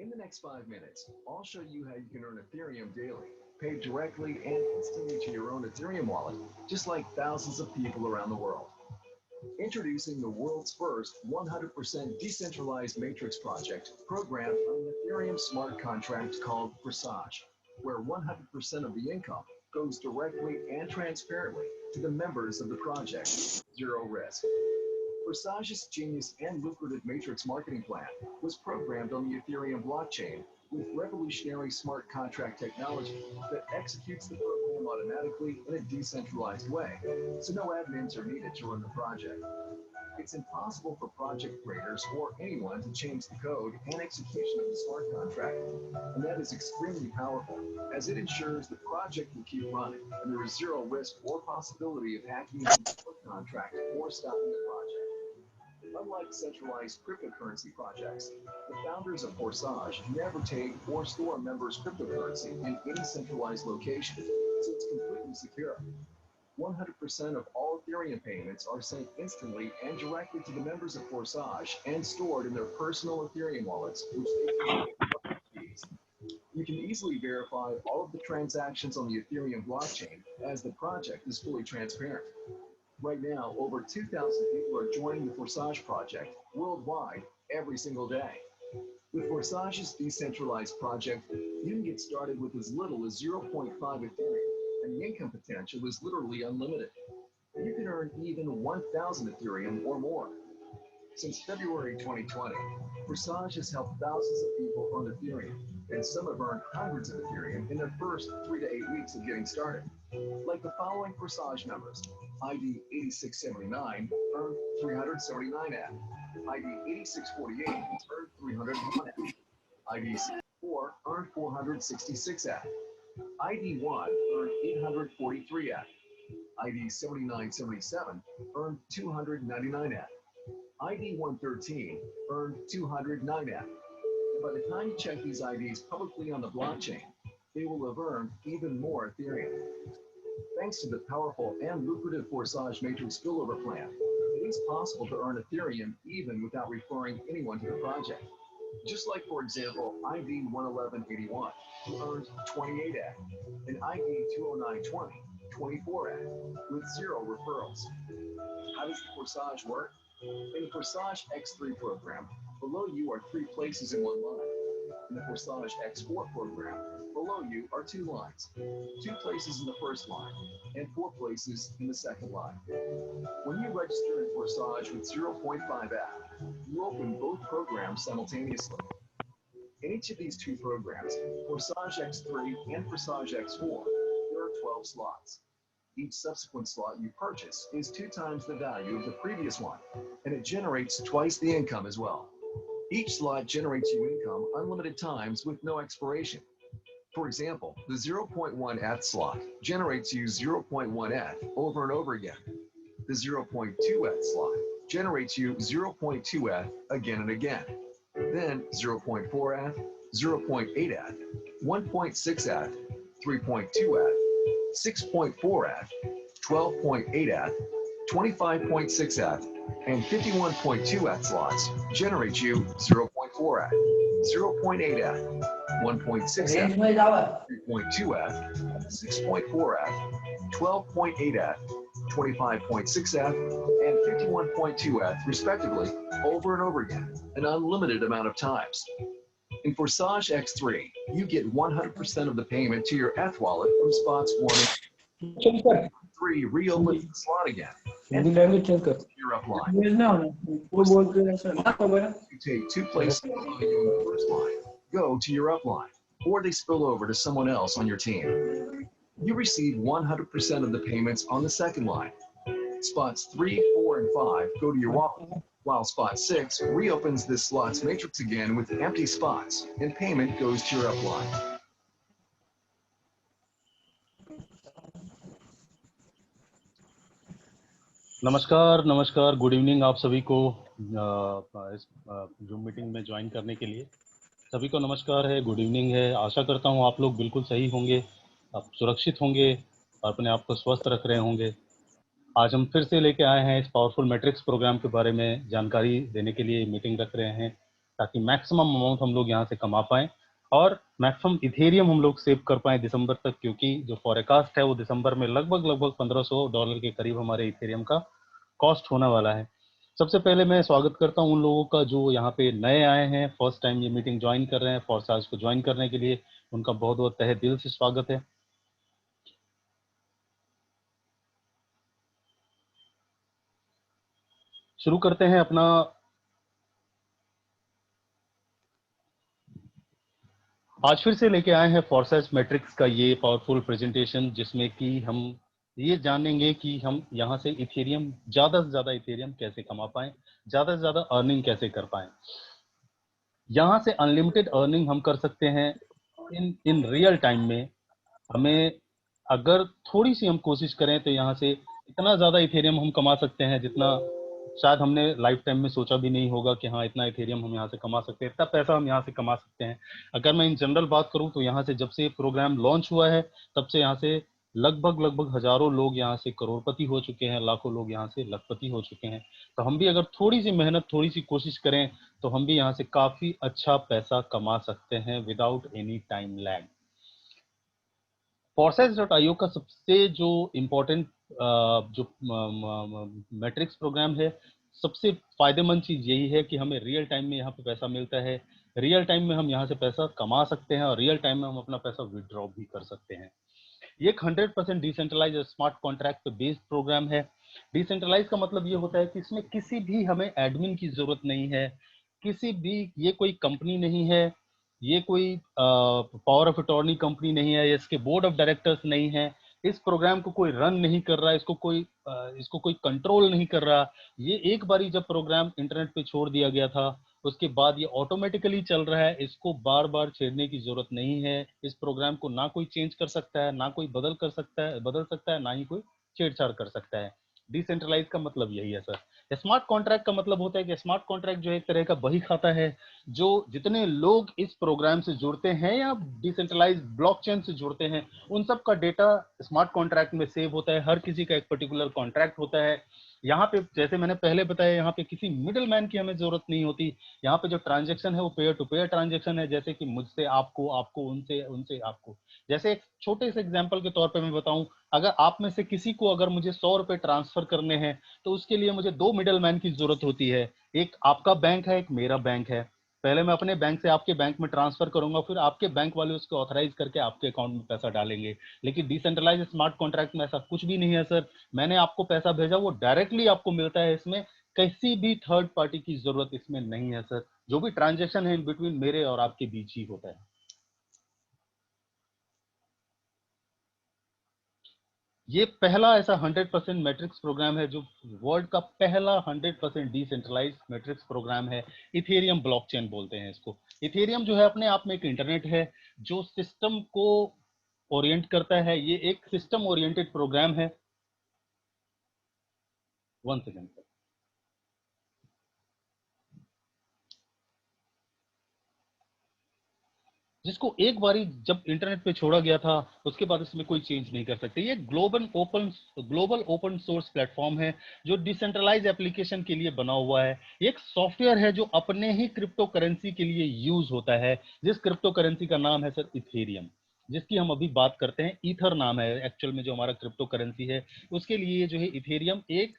In the next 5 minutes, I'll show you how you can earn Ethereum daily, paid directly and instantly to your own Ethereum wallet, just like thousands of people around the world. Introducing the world's first 100% decentralized matrix project programmed on an Ethereum smart contract called Forsage, where 100% of the income goes directly and transparently to the members of the project, zero risk. Forsage's genius and lucrative matrix marketing plan was programmed on the Ethereum blockchain with revolutionary smart contract technology that executes the program automatically in a decentralized way, so no admins are needed to run the project. It's impossible for project creators or anyone to change the code and execution of the smart contract, and that is extremely powerful, as it ensures the project will keep running, and there is zero risk or possibility of hacking into the smart contract or stopping the project. Unlike centralized cryptocurrency projects, the founders of Forsage never take or store members' cryptocurrency in any centralized location, so it's completely secure. 100% of all Ethereum payments are sent instantly and directly to the members of Forsage and stored in their personal Ethereum wallets, which they can keys. You can easily verify all of the transactions on the Ethereum blockchain, as the project is fully transparent. Right now, over 2,000 people are joining the Forsage project worldwide every single day. With Forsage's decentralized project, you can get started with as little as zero point 0.5 Ethereum, and the income potential is literally unlimited. You can earn even 1,000 Ethereum or more. Since February 2020, Forsage has helped thousands of people earn Ethereum, and some have earned hundreds of Ethereum in their first 3 to 8 weeks of getting started. Like the following Forsage members: ID 8679 earned 379 AT, ID 8648 earned 301 AT, ID 64 earned 466 AT, ID 1 earned 843 AT, ID 7977 earned 299 AT, ID 113 earned 209 AT. And by the time you check these IDs publicly on the blockchain, they will have earned even more Ethereum. Thanks to the powerful and lucrative Forsage Matrix spillover plan, it is possible to earn Ethereum even without referring anyone to the project. Just like, for example, ID 11181 earned 28 AT, and ID 20920 24 AT, with zero referrals. How does the Forsage work? In the Forsage X3 program, below you are 3 places in one line. In the Forsage X4 program, below you are 2 lines, 2 places in the first line, and 4 places in the second line. When you register in Forsage with 0.5 AT, you open both programs simultaneously. In each of these 2 programs, Forsage X3 and Forsage X4, there are 12 slots. Each subsequent slot you purchase is 2 times the value of the previous one, and it generates twice the income as well. Each slot generates you income unlimited times with no expiration. For example, the 0.1 ETH slot generates you 0.1 ETH over and over again. The 0.2 ETH slot generates you 0.2 ETH again and again. Then 0.4 ETH, 0.8 ETH, 1.6 ETH, 3.2 ETH, 6.4 ETH, 12.8 ETH, 25.6 ETH, and 51.2 ETH slots generate you 0.4 ETH, 0.8 ETH, 1.6 ETH, 3.2 ETH, 6.4 ETH, 12.8 ETH, 25.6 ETH, and 51.2 ETH, respectively, over and over again, an unlimited amount of times. In Forsage X3, you get 100% of the payment to your ETH wallet from spots 1 and 3 reopens the slot again. And you're upline. You take 2 places below you in the first line, go to your upline, or they spill over to someone else on your team. You receive 100% of the payments on the second line. Spots 3, 4, and 5 go to your wallet, while spot 6 reopens this slot's matrix again with empty spots, and payment goes to your upline. नमस्कार नमस्कार, good evening आप सभी को इस zoom meeting में join करने के लिए सभी को नमस्कार है, गुड इवनिंग है। आशा करता हूँ आप लोग बिल्कुल सही होंगे, आप सुरक्षित होंगे और अपने आप को स्वस्थ रख रहे होंगे। आज हम फिर से लेके आए हैं इस पावरफुल मैट्रिक्स प्रोग्राम के बारे में जानकारी देने के लिए मीटिंग रख रहे हैं। ताकि मैक्सिमम अमाउंट हम लोग यहाँ से कमा पाएं और मैक्सिमम इथेरियम हम लोग सेव कर पाएं दिसंबर तक, क्योंकि जो फॉरकास्ट है वो दिसंबर में लगभग लगभग $1500 के करीब हमारे इथेरियम का कॉस्ट होने वाला है। सबसे पहले मैं स्वागत करता हूं उन लोगों का जो यहाँ पे नए आए हैं, फर्स्ट टाइम ये मीटिंग ज्वाइन कर रहे हैं। फॉरसाज को ज्वाइन करने के लिए उनका बहुत बहुत तहे दिल से स्वागत है। शुरू करते हैं अपना आज फिर से लेके आए हैं फॉरसाज मैट्रिक्स का ये पावरफुल प्रेजेंटेशन, जिसमें कि हम ये जानेंगे कि हम यहाँ से इथेरियम, ज्यादा से ज्यादा इथेरियम कैसे कमा पाएं, ज्यादा से ज्यादा अर्निंग कैसे कर पाएं। यहाँ से अनलिमिटेड अर्निंग हम कर सकते हैं इन इन रियल टाइम में। हमें अगर थोड़ी सी हम कोशिश करें तो यहाँ से इतना ज्यादा इथेरियम हम कमा सकते हैं जितना शायद हमने लाइफ टाइम में सोचा भी नहीं होगा कि हाँ इतना इथेरियम हम यहाँ से कमा सकते हैं, इतना पैसा हम यहाँ से कमा सकते हैं। अगर मैं इन जनरल बात करूँ तो यहाँ से जब से प्रोग्राम लॉन्च हुआ है तब से यहाँ से लगभग लगभग हजारों लोग यहाँ से करोड़पति हो चुके हैं, लाखों लोग यहाँ से लखपति हो चुके हैं। तो हम भी अगर थोड़ी सी मेहनत, थोड़ी सी कोशिश करें तो हम भी यहाँ से काफी अच्छा पैसा कमा सकते हैं without any time lag. Foresight.io का सबसे जो इम्पोर्टेंट जो मैट्रिक्स प्रोग्राम है, सबसे फायदेमंद चीज यही है कि हमें रियल टाइम में यहाँ पे पैसा मिलता है, रियल टाइम में हम यहाँ से पैसा कमा सकते हैं और रियल टाइम में हम अपना पैसा विड्रॉ भी कर सकते हैं। ये एक 100% डिसेंट्रलाइज स्मार्ट कॉन्ट्रैक्ट पे बेस्ड प्रोग्राम है। डिसेंट्रलाइज का मतलब ये होता है कि इसमें किसी भी हमें एडमिन की जरूरत नहीं है, किसी भी, ये कोई कंपनी नहीं है, ये कोई पावर ऑफ अटॉर्नी कंपनी नहीं है, इसके बोर्ड ऑफ डायरेक्टर्स नहीं है, इस प्रोग्राम को कोई रन नहीं कर रहा, इसको कोई कंट्रोल नहीं कर रहा। ये एक बारी जब प्रोग्राम इंटरनेट पे छोड़ दिया गया था उसके बाद ये ऑटोमेटिकली चल रहा है, इसको बार बार छेड़ने की जरूरत नहीं है। इस प्रोग्राम को ना कोई चेंज कर सकता है, ना कोई बदल सकता है, ना ही कोई छेड़छाड़ कर सकता है। डिसेंट्रलाइज का मतलब यही है सर। स्मार्ट कॉन्ट्रैक्ट का मतलब होता है कि स्मार्ट कॉन्ट्रैक्ट जो एक तरह का बही खाता है, जो जितने लोग इस प्रोग्राम से जुड़ते हैं या डिसेंट्रलाइज ब्लॉकचेन से जुड़ते हैं उन सब का डेटा स्मार्ट कॉन्ट्रैक्ट में सेव होता है। हर किसी का एक पर्टिकुलर कॉन्ट्रैक्ट होता है। यहाँ पे जैसे मैंने पहले बताया, यहाँ पे किसी मिडिल मैन की हमें जरूरत नहीं होती। यहाँ पे जो ट्रांजेक्शन है वो पेयर टू पेयर ट्रांजेक्शन है, जैसे कि मुझसे आपको, आपको उनसे, उनसे आपको। जैसे एक छोटे से एग्जांपल के तौर पे मैं बताऊं, अगर आप में से किसी को अगर मुझे 100 रुपए ट्रांसफर करने हैं तो उसके लिए मुझे 2 मिडल मैन की जरूरत होती है। एक आपका बैंक है, एक मेरा बैंक है। पहले मैं अपने बैंक से आपके बैंक में ट्रांसफर करूंगा, फिर आपके बैंक वाले उसको ऑथराइज करके आपके अकाउंट में पैसा डालेंगे। लेकिन डिसेंट्रलाइज स्मार्ट कॉन्ट्रैक्ट में ऐसा कुछ भी नहीं है सर। मैंने आपको पैसा भेजा, वो डायरेक्टली आपको मिलता है। इसमें किसी भी थर्ड पार्टी की जरूरत इसमें नहीं है सर। जो भी ट्रांजेक्शन है इन बिटवीन मेरे और आपके बीच ही होता है। ये पहला ऐसा 100% मैट्रिक्स प्रोग्राम है जो वर्ल्ड का पहला 100% डिसेंट्रलाइज मैट्रिक्स प्रोग्राम है। इथेरियम ब्लॉकचेन बोलते हैं इसको। इथेरियम जो है अपने आप में एक इंटरनेट है जो सिस्टम को ओरिएंट करता है। ये एक सिस्टम ओरिएंटेड प्रोग्राम है। 1 सेकेंड। जिसको एक बारी जब इंटरनेट पे छोड़ा गया था उसके बाद इसमें कोई चेंज नहीं कर सकते। ये ग्लोबल ओपन सोर्स प्लेटफॉर्म है जो डिसेंट्रलाइज एप्लीकेशन के लिए बना हुआ है। ये एक सॉफ्टवेयर है जो अपने ही क्रिप्टो करेंसी के लिए यूज होता है, जिस क्रिप्टो करेंसी का नाम है सर इथेरियम, जिसकी हम अभी बात करते हैं। ईथर नाम है एक्चुअल में जो हमारा क्रिप्टो करेंसी है, उसके लिए जो है इथेरियम एक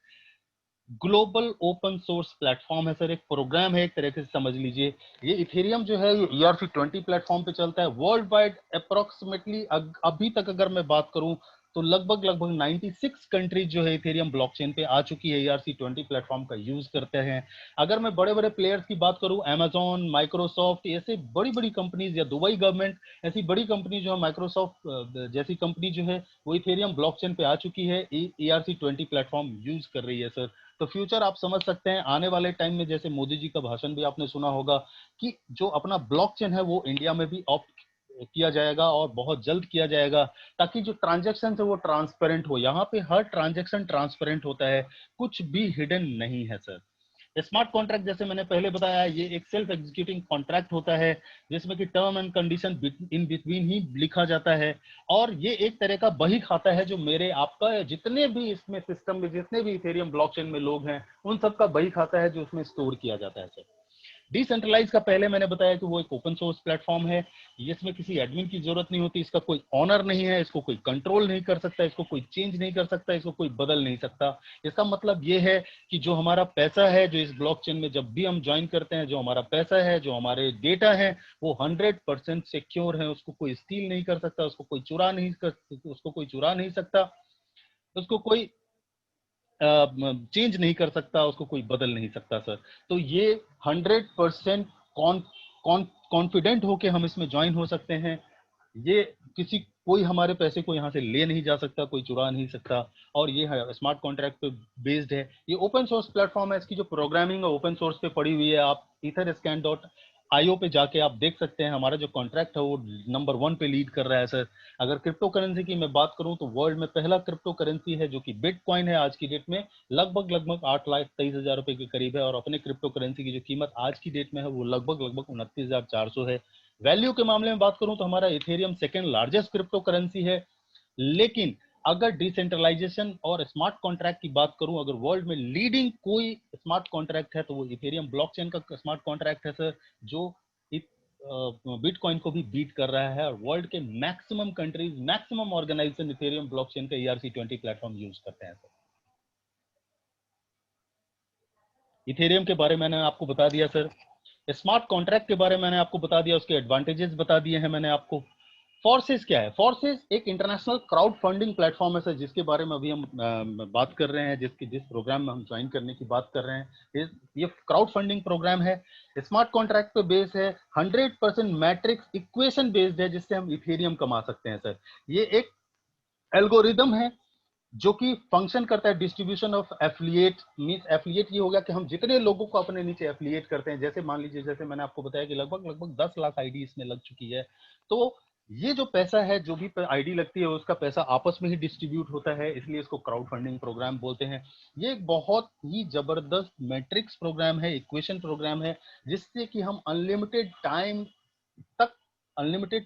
ग्लोबल ओपन सोर्स प्लेटफॉर्म है सर। एक प्रोग्राम है एक तरीके से समझ लीजिए। ये इथेरियम जो है ये ERC20 प्लेटफॉर्म पे चलता है वर्ल्ड वाइड। अप्रोक्सीमेटली अभी तक अगर मैं बात करूं तो लगभग लगभग 96 कंट्रीज जो है इथेरियम ब्लॉकचेन पे आ चुकी है, ERC20 प्लेटफॉर्म का यूज करते हैं। अगर मैं बड़े बड़े प्लेयर्स की बात करूं, Amazon, माइक्रोसॉफ्ट, ऐसे बड़ी बड़ी कंपनीज, या दुबई गवर्नमेंट, ऐसी बड़ी कंपनी जो है माइक्रोसॉफ्ट जैसी कंपनी जो है वो इथेरियम ब्लॉकचेन पे आ चुकी है, ERC20 प्लेटफॉर्म यूज कर रही है सर। तो फ्यूचर आप समझ सकते हैं आने वाले टाइम में, जैसे मोदी जी का भाषण भी आपने सुना होगा कि जो अपना ब्लॉकचेन है वो इंडिया में भी ऑप्ट किया जाएगा और बहुत जल्द किया जाएगा, ताकि जो ट्रांजैक्शन है वो ट्रांसपेरेंट हो। यहाँ पे हर ट्रांजैक्शन ट्रांसपेरेंट होता है, कुछ भी हिडन नहीं है सर। स्मार्ट कॉन्ट्रैक्ट जैसे मैंने पहले बताया, ये एक सेल्फ एग्जीक्यूटिंग कॉन्ट्रैक्ट होता है जिसमें कि term and condition in between ही लिखा जाता है। और ये एक तरह का बही खाता है जो मेरे आपका जितने भी इसमें सिस्टम में जितने भी इथेरियम ब्लॉकचेन में लोग हैं उन सब का बही खाता है जो उसमें स्टोर किया जाता है सर। डिसेंट्रलाइज का पहले मैंने बताया कि वो एक ओपन सोर्स प्लेटफॉर्म है, इसमें किसी एडमिन की जरूरत नहीं होती, इसका कोई ऑनर नहीं है, इसको कोई कंट्रोल नहीं कर सकता, इसको कोई चेंज नहीं कर सकता, इसको कोई बदल नहीं सकता। इसका मतलब ये है कि जो हमारा पैसा है, जो इस ब्लॉकचेन में जब भी हम ज्वाइन करते हैं, जो हमारा पैसा है, जो हमारे डेटा है, वो 100% सिक्योर है, उसको कोई स्टील नहीं कर सकता, उसको कोई चुरा नहीं सकता, उसको कोई चेंज नहीं कर सकता, उसको कोई बदल नहीं सकता सर। तो ये 100% कॉन्फिडेंट होके हम इसमें ज्वाइन हो सकते हैं। ये कोई हमारे पैसे को यहाँ से ले नहीं जा सकता, कोई चुरा नहीं सकता, और ये है स्मार्ट कॉन्ट्रैक्ट पे बेस्ड है। ये ओपन सोर्स प्लेटफॉर्म है, इसकी जो प्रोग्रामिंग है ओपन सोर्स पे पड़ी हुई है। आप etherscan.io पे जाके आप देख सकते हैं, हमारा जो कॉन्ट्रैक्ट है वो नंबर 1 पे लीड कर रहा है सर। अगर क्रिप्टो करेंसी की मैं बात करूं तो वर्ल्ड में पहला क्रिप्टो करेंसी है जो कि बिटकॉइन है, आज की डेट में लगभग 8,23,000 रुपए के करीब है, और अपने क्रिप्टो करेंसी की जो कीमत आज की डेट में है वो लगभग 29,400 है। वैल्यू के मामले में बात करूं तो हमारा Ethereum second largest crypto currency है। लेकिन अगर डिसेंट्रलाइजेशन और स्मार्ट कॉन्ट्रैक्ट की बात करूं, अगर वर्ल्ड में लीडिंग कोई स्मार्ट कॉन्ट्रैक्ट है तो वो इथेरियम ब्लॉकचेन का स्मार्ट कॉन्ट्रैक्ट है सर, जो बिटकॉइन को भी बीट कर रहा है, और वर्ल्ड के maximum countries, maximum organisation Ethereum blockchain का ERC-20 प्लेटफॉर्म यूज करते हैं सर। इथेरियम के बारे में मैंने आपको बता दिया सर, स्मार्ट कॉन्ट्रैक्ट के बारे में मैंने आपको बता दिया, उसके एडवांटेजेस बता दिए हैं मैंने आपको। फोर्सेस क्या है? फोर्सेस एक इंटरनेशनल क्राउड फंडिंग प्लेटफॉर्म है सर, जिसके बारे में अभी हम बात कर रहे हैं, जिस प्रोग्राम में हम ज्वाइन करने की बात कर रहे हैं, ये क्राउड फंडिंग प्रोग्राम है। स्मार्ट कॉन्ट्रैक्ट पे बेस है, 100% मैट्रिक्स इक्वेशन बेस्ड है, जिससे हम इथेरियम कमा सकते हैं सर। ये एक एल्गोरिदम है जो कि फंक्शन करता है distribution of affiliate. Means affiliate ये हो गया कि हम जितने लोगों को अपने नीचे एफिलिएट करते हैं, जैसे मान लीजिए, जैसे मैंने आपको बताया कि लगभग 10 लाख आईडी इसमें लग चुकी है, तो ये जो पैसा है, जो भी आईडी लगती है, उसका पैसा आपस में ही डिस्ट्रीब्यूट होता है, इसलिए इसको क्राउड फंडिंग प्रोग्राम बोलते हैं। ये एक बहुत ही जबरदस्त मैट्रिक्स प्रोग्राम है, इक्वेशन प्रोग्राम है, जिससे कि हम अनलिमिटेड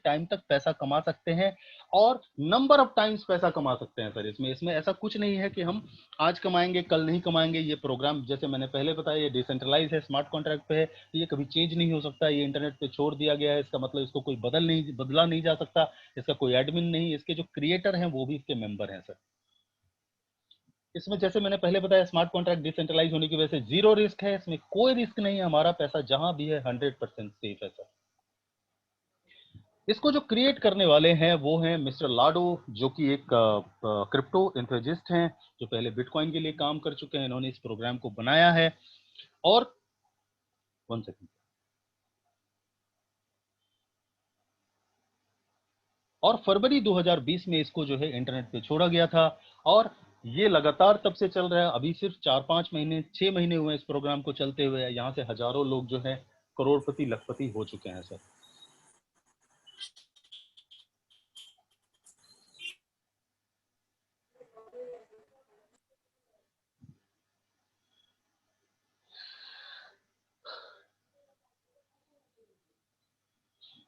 टाइम तक पैसा कमा सकते हैं, और नंबर ऑफ टाइम्स पैसा कमा सकते हैं सर। इसमें ऐसा कुछ नहीं है कि हम आज कमाएंगे कल नहीं कमाएंगे। ये प्रोग्राम, जैसे मैंने पहले बताया, ये डिसेंट्रलाइज है, स्मार्ट कॉन्ट्रैक्ट पे है, तो ये कभी चेंज नहीं हो सकता, ये इंटरनेट पे छोड़ दिया गया है। इसका मतलब इसको कोई बदला नहीं जा सकता, इसका कोई एडमिन नहीं, इसके जो क्रिएटर हैं वो भी इसके मेंबर हैं सर। इसमें जैसे मैंने पहले बताया, स्मार्ट कॉन्ट्रैक्ट डिसेंट्रलाइज होने की वजह से जीरो रिस्क है, इसमें कोई रिस्क नहीं है, हमारा पैसा जहां भी है 100% सेफ है सर। इसको जो क्रिएट करने वाले हैं वो हैं मिस्टर लाडो, जो कि एक क्रिप्टो एंथुसियास्ट हैं, जो पहले बिटकॉइन के लिए काम कर चुके हैं। इन्होंने इस प्रोग्राम को बनाया है, और 1 सेकंड, और फरवरी 2020 में इसको जो है इंटरनेट पे छोड़ा गया था, और ये लगातार तब से चल रहा है। अभी सिर्फ 4-5 महीने 6 महीने हुए इस प्रोग्राम को चलते हुए। यहाँ से हजारों लोग जो है करोड़पति लखपति हो चुके हैं सर।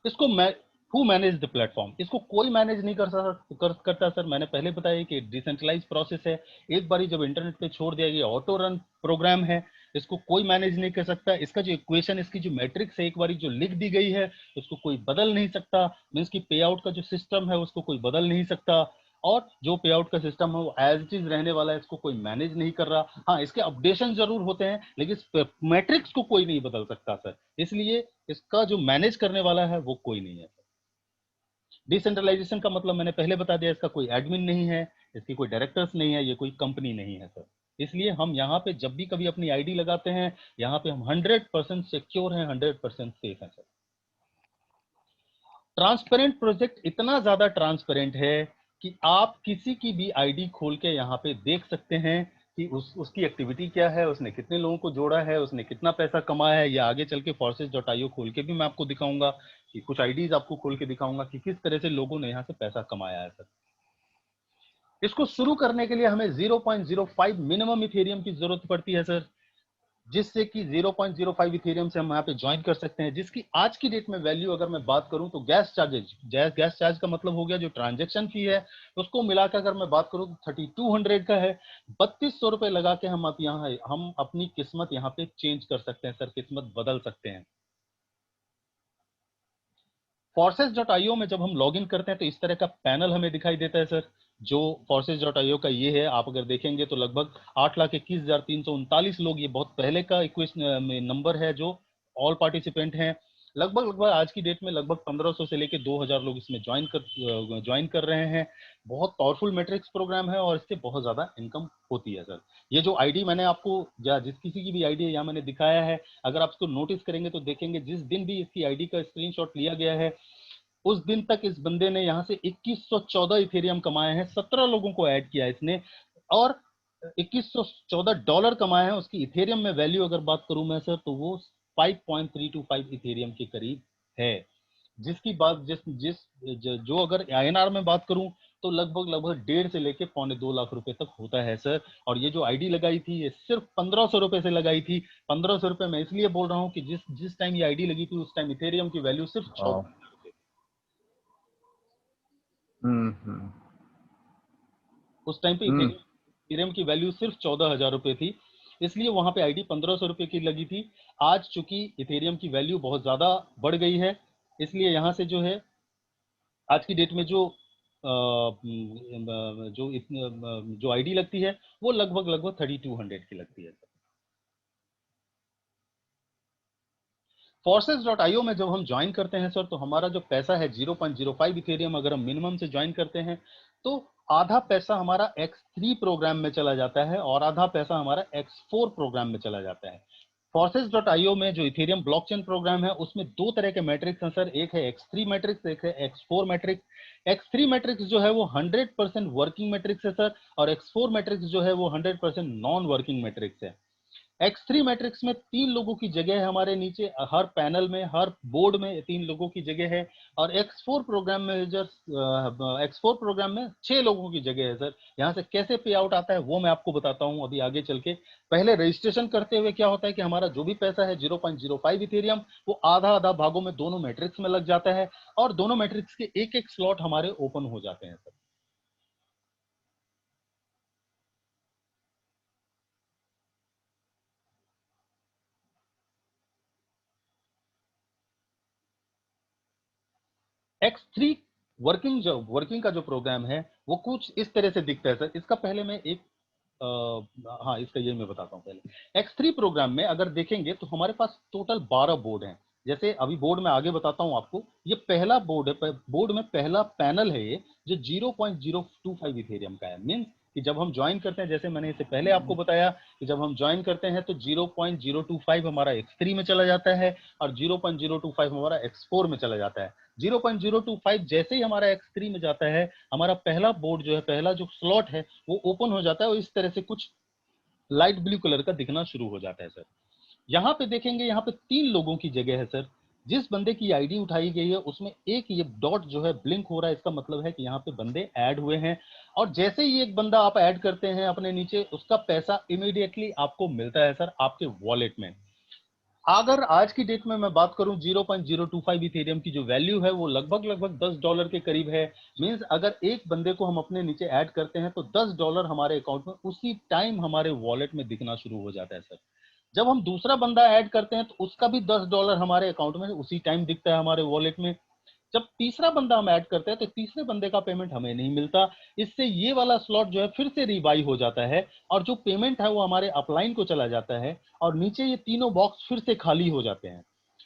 इसको हु मैनेज द प्लेटफॉर्म? इसको कोई मैनेज नहीं करता सर। मैंने पहले बताया कि डिसेंट्रलाइज प्रोसेस है, एक बारी जब इंटरनेट पे छोड़ दिया गया, ऑटो रन प्रोग्राम है, इसको कोई मैनेज नहीं कर सकता। इसका जो इक्वेशन, इसकी जो मैट्रिक्स है, एक बारी जो लिख दी गई है, उसको कोई बदल नहीं सकता। मीन्स की पे आउट का जो सिस्टम है उसको कोई बदल नहीं सकता, और जो पे आउट का सिस्टम है वो एज इट इज रहने वाला है, इसको कोई मैनेज नहीं कर रहा। हाँ, इसके अपडेशन जरूर होते हैं, लेकिन मैट्रिक्स को कोई नहीं बदल सकता सर, इसलिए इसका जो मैनेज करने वाला है वो कोई नहीं है। डिसेंट्रलाइजेशन का मतलब मैंने पहले बता दिया, इसका कोई एडमिन नहीं है, इसकी कोई डायरेक्टर्स नहीं है, ये कोई कंपनी नहीं है सर। इसलिए हम यहाँ पे जब भी कभी अपनी आईडी लगाते हैं, यहाँ पे हम 100% सिक्योर हैं, 100% सेफ हैं सर। ट्रांसपेरेंट प्रोजेक्ट इतना ज्यादा ट्रांसपेरेंट है कि आप किसी की भी आईडी खोल के यहाँ पे देख सकते हैं कि उसकी एक्टिविटी क्या है, उसने कितने लोगों को जोड़ा है, उसने कितना पैसा कमाया है। या आगे चल के forces.io खोल के भी मैं आपको दिखाऊंगा, कि कुछ आईडीज आपको खोल के दिखाऊंगा कि किस तरह से लोगों ने यहाँ से पैसा कमाया है सर। इसको शुरू करने के लिए हमें 0.05 मिनिमम इथेरियम की जरूरत पड़ती है सर। जिससे कि 0.05 इथेरियम से हम यहाँ पे ज्वाइन कर सकते हैं, जिसकी आज की डेट में वैल्यू अगर मैं बात करूं तो गैस चार्ज का मतलब हो गया जो ट्रांजेक्शन फी है, उसको मिलाकर अगर मैं बात करूं तो 3200 का है। 3200 रुपए लगा के हम अपनी किस्मत यहाँ पे चेंज कर सकते हैं सर, किस्मत बदल सकते हैं। forces.io में जब हम लॉगिन करते हैं तो इस तरह का पैनल हमें दिखाई देता है सर, जो forces.io का ये है। आप अगर देखेंगे तो लगभग 8,21,339 लोग, ये बहुत पहले का नंबर है जो ऑल पार्टिसिपेंट हैं। लगभग आज की डेट में लगभग 1500 से लेकर 2000 लोग इसमें ज्वाइन कर रहे हैं। बहुत पावरफुल मैट्रिक्स प्रोग्राम है और इससे बहुत ज्यादा इनकम होती है सर। ये जो आईडी मैंने आपको या जिस किसी की भी आईडी यहाँ मैंने दिखाया है, अगर आप इसको नोटिस करेंगे तो देखेंगे जिस दिन भी इसकी आईडी का स्क्रीनशॉट लिया गया है उस दिन तक इस बंदे ने यहाँ से 2114 इथेरियम कमाए हैं। 17 लोगों को ऐड किया इसने और 2114 डॉलर कमाए हैं। उसकी इथेरियम में वैल्यू अगर बात करूं मैं सर तो वो 5.325 इथेरियम के करीब है। जिसकी बात जो अगर आईएनआर में बात करूं तो लगभग 1.5 से लेके 2.25 लाख रुपए तक होता है सर। और ये जो आईडी लगाई थी ये सिर्फ 1500 रुपए से लगाई थी। 1500 रुपए मैं इसलिए बोल रहा हूँ कि जिस टाइम ये आईडी लगी थी उस टाइम इथेरियम की वैल्यू सिर्फ 14 उस टाइम पे इथेरियम की वैल्यू सिर्फ 14,000 रुपए थी, इसलिए वहां पे आईडी 1500 रुपए की लगी थी। आज चूंकि इथेरियम की वैल्यू बहुत ज्यादा बढ़ गई है, इसलिए यहां से जो है आज की डेट में जो आईडी लगती है वो लगभग 3200 की लगती है। forces.io में जब हम ज्वाइन करते हैं सर तो हमारा जो पैसा है 0.05 इथेरियम अगर हम मिनिमम से ज्वाइन करते हैं तो आधा पैसा हमारा X3 प्रोग्राम में चला जाता है और आधा पैसा हमारा X4 प्रोग्राम में चला जाता है। forces.io में जो इथेरियम ब्लॉकचेन प्रोग्राम है उसमें दो तरह के मैट्रिक्स हैं सर, एक है X3 मैट्रिक्स, एक है X4 मैट्रिक्स। X3 मैट्रिक्स जो है वो 100% वर्किंग मैट्रिक्स है सर और X4 मैट्रिक्स जो है वो 100% नॉन वर्किंग मैट्रिक्स है। X3 मैट्रिक्स में 3 लोगों की जगह है हमारे नीचे, हर पैनल में हर बोर्ड में 3 लोगों की जगह है। और X4 प्रोग्राम में 6 लोगों की जगह है सर। यहाँ से कैसे पे आउट आता है वो मैं आपको बताता हूँ अभी आगे चल के। पहले रजिस्ट्रेशन करते हुए क्या होता है कि हमारा जो भी पैसा है 0.05 इथेरियम वो आधा आधा भागों में दोनों मैट्रिक्स में लग जाता है और दोनों मैट्रिक्स के एक एक स्लॉट हमारे ओपन हो जाते हैं सर। X3 वर्किंग का जो प्रोग्राम है वो कुछ इस तरह से दिखता है सर। इसका पहले मैं एक हाँ इसका ये मैं बताता हूँ पहले। X3 प्रोग्राम में अगर देखेंगे तो हमारे पास टोटल 12 बोर्ड हैं। जैसे अभी बोर्ड में आगे बताता हूँ आपको। ये पहला बोर्ड है, बोर्ड में पहला पैनल है ये जो 0.025 इथेरियम का है। मीन्स कि जब हम ज्वाइन करते हैं, जैसे मैंने इससे पहले आपको बताया कि जब हम ज्वाइन करते हैं तो 0.025 हमारा X3 में चला जाता है और 0.025 हमारा X4 में चला जाता है। 0.025 जैसे ही हमारा X3 में जाता है हमारा पहला बोर्ड जो है, पहला जो स्लॉट है वो ओपन हो जाता है और इस तरह से कुछ लाइट ब्लू कलर का दिखना शुरू हो जाता है सर। यहाँ पे देखेंगे यहाँ पे 3 लोगों की जगह है सर। जिस बंदे की आईडी उठाई गई है उसमें एक ये डॉट जो है ब्लिंक हो रहा है, इसका मतलब है कि यहाँ पे बंदे ऐड हुए हैं। और जैसे ही एक बंदा आप ऐड करते हैं अपने नीचे, उसका पैसा इमीडिएटली आपको मिलता है सर आपके वॉलेट में। अगर आज की डेट में मैं बात करूं 0.025 इथेरियम की जो वैल्यू है वो लगभग $10 के करीब है। मींस अगर एक बंदे को हम अपने नीचे ऐड करते हैं तो $10 हमारे अकाउंट में उसी टाइम हमारे वॉलेट में दिखना शुरू हो जाता है सर। जब हम दूसरा बंदा ऐड करते हैं तो उसका भी $10 हमारे अकाउंट में उसी टाइम दिखता है हमारे वॉलेट में। जब तीसरा बंदा हम ऐड करते हैं तो तीसरे बंदे का पेमेंट हमें नहीं मिलता। इससे ये वाला स्लॉट जो है फिर से रिवाइव हो जाता है और जो पेमेंट है वो हमारे अपलाइन को चला जाता है और नीचे ये तीनों बॉक्स फिर से खाली हो जाते हैं।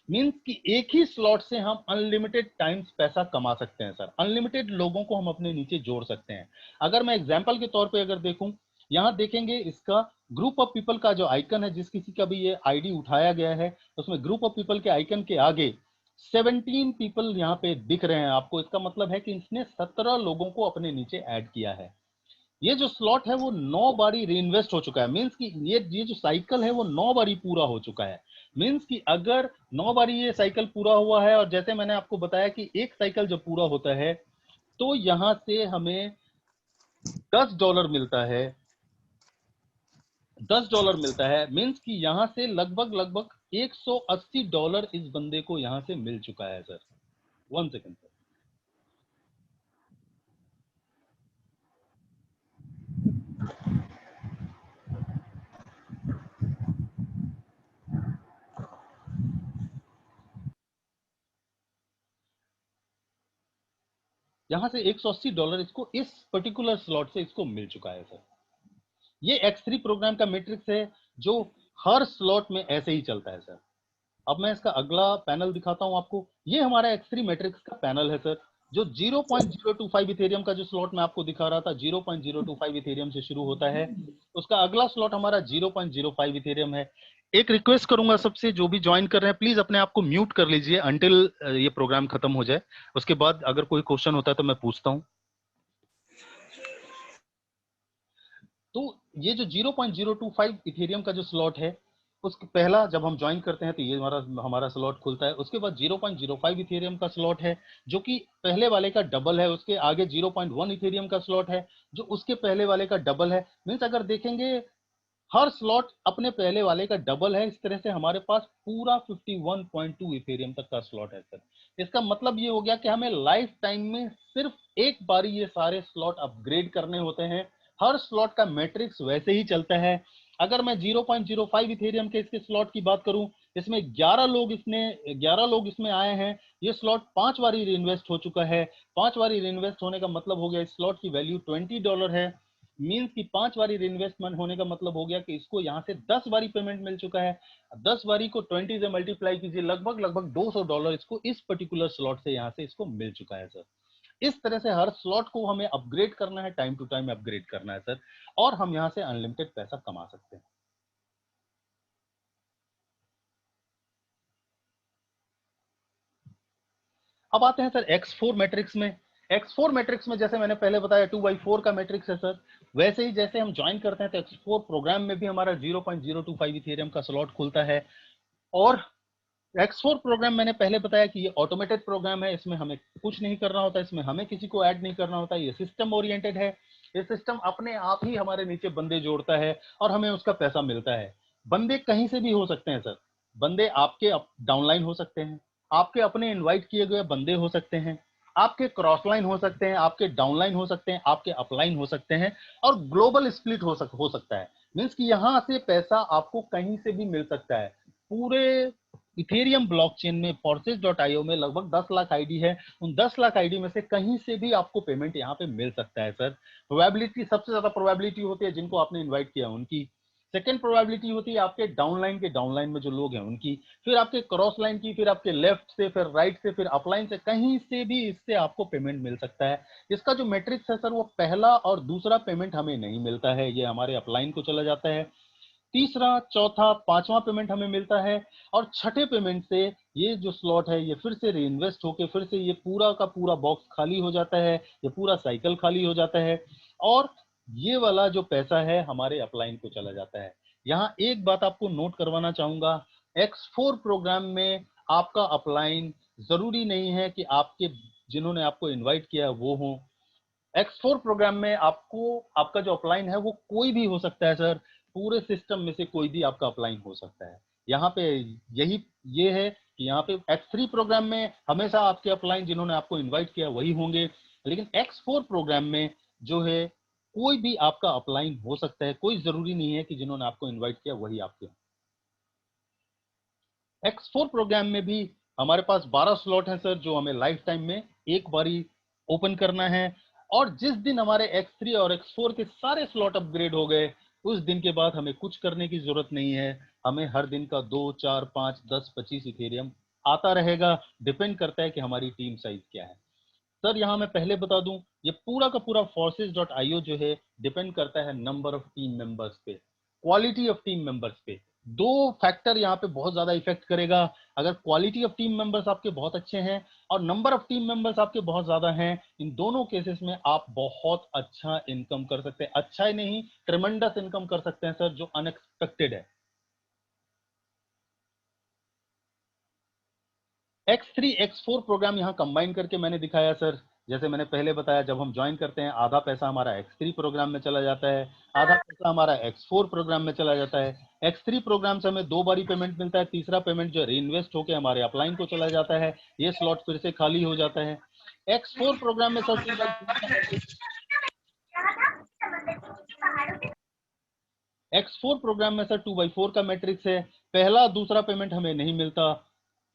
मीन्स कि एक ही स्लॉट से हम अनलिमिटेड टाइम्स पैसा कमा सकते हैं सर। अनलिमिटेड लोगों को हम अपने नीचे जोड़ सकते हैं। अगर मैं एग्जाम्पल के तौर पर अगर देखूं, यहाँ देखेंगे इसका ग्रुप ऑफ पीपल का जो आइकन है, जिस किसी का भी ये आईडी उठाया गया है उसमें ग्रुप ऑफ पीपल के आइकन के आगे 17 पीपल यहाँ पे दिख रहे हैं आपको। इसका मतलब है कि इसने 17 लोगों को अपने नीचे ऐड किया है। ये जो स्लॉट है वो 9 बारी री इन्वेस्ट हो चुका है। मीन्स कि ये जो साइकिल है वो 9 बारी पूरा हो चुका है। मीन्स कि अगर 9 बारी ये साइकिल पूरा हुआ है और जैसे मैंने आपको बताया कि एक साइकिल जब पूरा होता है तो यहां से हमें $10 मिलता है। $10 मिलता है, मींस कि यहां से लगभग लगभग $180 इस बंदे को यहां से मिल चुका है सर। 1 second sir. यहां से $180 इसको इस पर्टिकुलर स्लॉट से इसको मिल चुका है सर। ये X3 प्रोग्राम का मैट्रिक्स है जो हर स्लॉट में ऐसे ही चलता है सर। अब मैं इसका अगला पैनल दिखाता हूं आपको। ये हमारा X3 मैट्रिक्स का पैनल है सर, जो 0.025 इथेरियम का जो स्लॉट मैं आपको दिखा रहा था 0.025 इथेरियम से शुरू होता है। उसका अगला स्लॉट हमारा 0.05 इथेरियम है। एक रिक्वेस्ट करूंगा सबसे, जो भी ज्वाइन कर रहे हैं प्लीज अपने आप को म्यूट कर लीजिए अंटिल ये प्रोग्राम खत्म हो जाए। उसके बाद अगर कोई क्वेश्चन होता है तो मैं पूछता हूं। तो ये जो 0.025 इथेरियम का जो स्लॉट है, उसके पहला जब हम ज्वाइन करते हैं तो ये हमारा हमारा स्लॉट खुलता है। उसके बाद 0.05 इथेरियम का स्लॉट है जो कि पहले वाले का डबल है। उसके आगे 0.1 इथेरियम का स्लॉट है जो उसके पहले वाले का डबल है। मींस अगर देखेंगे हर स्लॉट अपने पहले वाले का डबल है। इस तरह से हमारे पास पूरा 51.2 इथेरियम तक का स्लॉट है सर। इसका मतलब ये हो गया कि हमें लाइफ टाइम में सिर्फ एक बार ये सारे स्लॉट अपग्रेड करने होते हैं। हर स्लॉट का मैट्रिक्स वैसे ही चलता है। अगर मैं 0.05 इथेरियम के इसके स्लॉट की बात करूं, इसमें 11 लोग इसमें आए हैं। ये स्लॉट 5 बारी रीइन्वेस्ट हो चुका है। 5 बारी रीइन्वेस्ट होने का मतलब हो गया इस स्लॉट की वैल्यू $20 है। मींस कि 5 बारी इन्वेस्टमेंट होने का मतलब हो गया कि इसको यहां से 10 बारी पेमेंट मिल चुका है। 10 बारी को 20 से मल्टीप्लाई कीजिए, लगभग लगभग $200 इसको इस पर्टिकुलर स्लॉट से यहां से इसको मिल चुका है सर। इस तरह से हर स्लॉट को हमें अपग्रेड करना है, टाइम टू टाइम अपग्रेड करना है सर, और हम यहां से अनलिमिटेड पैसा कमा सकते हैं। अब आते हैं सर X4 मैट्रिक्स में। X4 मैट्रिक्स में जैसे मैंने पहले बताया 2/4 का मैट्रिक्स है सर। वैसे ही जैसे हम ज्वाइन करते हैं तो X4 प्रोग्राम में भी हमारा 0.025 इथेरियम का स्लॉट खुलता है। और X4 प्रोग्राम मैंने पहले बताया कि ये ऑटोमेटेड प्रोग्राम है। इसमें हमें कुछ नहीं करना होता, इसमें हमें किसी को ऐड नहीं करना होता। ये सिस्टम ओरिएंटेड है। ये सिस्टम अपने आप ही हमारे नीचे बंदे जोड़ता है और हमें उसका पैसा मिलता है। बंदे कहीं से भी हो सकते हैं सर। बंदे आपके डाउनलाइन हो सकते हैं, आपके अपने इनवाइट किए गए बंदे हो सकते हैं, आपके क्रॉस लाइन हो सकते हैं, आपके डाउनलाइन हो सकते हैं, आपके अपलाइन हो सकते हैं, और ग्लोबल स्प्लिट हो सकता है। मीन्स कि यहां से पैसा आपको कहीं से भी मिल सकता है। पूरे इथेरियम ब्लॉकचेन में forces.io में लगभग 10 लाख आईडी है। उन 10 लाख आईडी में से कहीं से भी आपको पेमेंट यहाँ पे मिल सकता है सर। प्रोबेबिलिटी, सबसे ज्यादा प्रोबेबिलिटी होती है जिनको आपने इनवाइट किया उनकी। सेकेंड प्रोबेबिलिटी होती है आपके डाउनलाइन में जो लोग हैं उनकी। फिर आपके क्रॉस लाइन की, फिर आपके लेफ्ट से, फिर राइट से, फिर अपलाइन से, कहीं से भी इससे आपको पेमेंट मिल सकता है। इसका जो मैट्रिक्स है सर, वो पहला और दूसरा पेमेंट हमें नहीं मिलता है, ये हमारे अपलाइन को चला जाता है। तीसरा, चौथा, पांचवा पेमेंट हमें मिलता है, और छठे पेमेंट से ये जो स्लॉट है ये फिर से रीइन्वेस्ट होके फिर से ये पूरा का पूरा बॉक्स खाली हो जाता है, ये पूरा साइकिल खाली हो जाता है, और ये वाला जो पैसा है हमारे अपलाइन को चला जाता है। यहाँ एक बात आपको नोट करवाना चाहूंगा, X4 प्रोग्राम में आपका अपलाइन जरूरी नहीं है कि आपके जिन्होंने आपको इनवाइट किया वो हो। X4 प्रोग्राम में आपको आपका जो अपलाइन है वो कोई भी हो सकता है सर। पूरे सिस्टम में से कोई भी आपका अपलाइन हो सकता है। यहाँ पे यही ये है कि यहाँ पे X3 प्रोग्राम में हमेशा आपके अपलाइन जिन्होंने आपको इनवाइट किया वही होंगे, लेकिन X4 प्रोग्राम में जो है कोई भी आपका अपलाइन हो सकता है। कोई जरूरी नहीं है कि जिन्होंने आपको इन्वाइट किया वही आपके। X4 प्रोग्राम में भी हमारे पास 12 स्लॉट हैं सर, जो हमें लाइफ टाइम में एक बारी ओपन करना है। और जिस दिन हमारे X3 और X4 के सारे स्लॉट अपग्रेड हो गए, उस दिन के बाद हमें कुछ करने की जरूरत नहीं है। हमें हर दिन का 2, 4, 5, 10, 25 इथेरियम आता रहेगा। डिपेंड करता है कि हमारी टीम साइज क्या है। सर यहाँ मैं पहले बता दूं, ये पूरा का पूरा forces.io जो है डिपेंड करता है नंबर ऑफ टीम मेंबर्स पे, क्वालिटी ऑफ टीम मेंबर्स पे। दो फैक्टर यहाँ पे बहुत ज्यादा इफेक्ट करेगा। अगर क्वालिटी ऑफ टीम मेंबर्स आपके बहुत अच्छे हैं और नंबर ऑफ टीम मेंबर्स आपके बहुत ज्यादा हैं, इन दोनों केसेस में आप बहुत अच्छा इनकम कर सकते हैं। अच्छा ही नहीं, ट्रेमेंडस इनकम कर सकते हैं सर, जो अनएक्सपेक्टेड है। X3 X4 प्रोग्राम यहाँ कंबाइन करके मैंने दिखाया सर। जैसे मैंने पहले बताया, जब हम ज्वाइन करते हैं आधा पैसा हमारा X3 प्रोग्राम में चला जाता है, आधा पैसा हमारा X4 प्रोग्राम में चला जाता है। X3 प्रोग्राम से हमें 2 बारी पेमेंट मिलता है, तीसरा पेमेंट जो रीइन्वेस्ट होकर हमारे अपलाइन को चला जाता है, ये स्लॉट फिर से खाली हो जाता है। X4 प्रोग्राम में सर X4 प्रोग्राम में सर 2/4 का मैट्रिक्स है। पहला दूसरा पेमेंट हमें नहीं मिलता,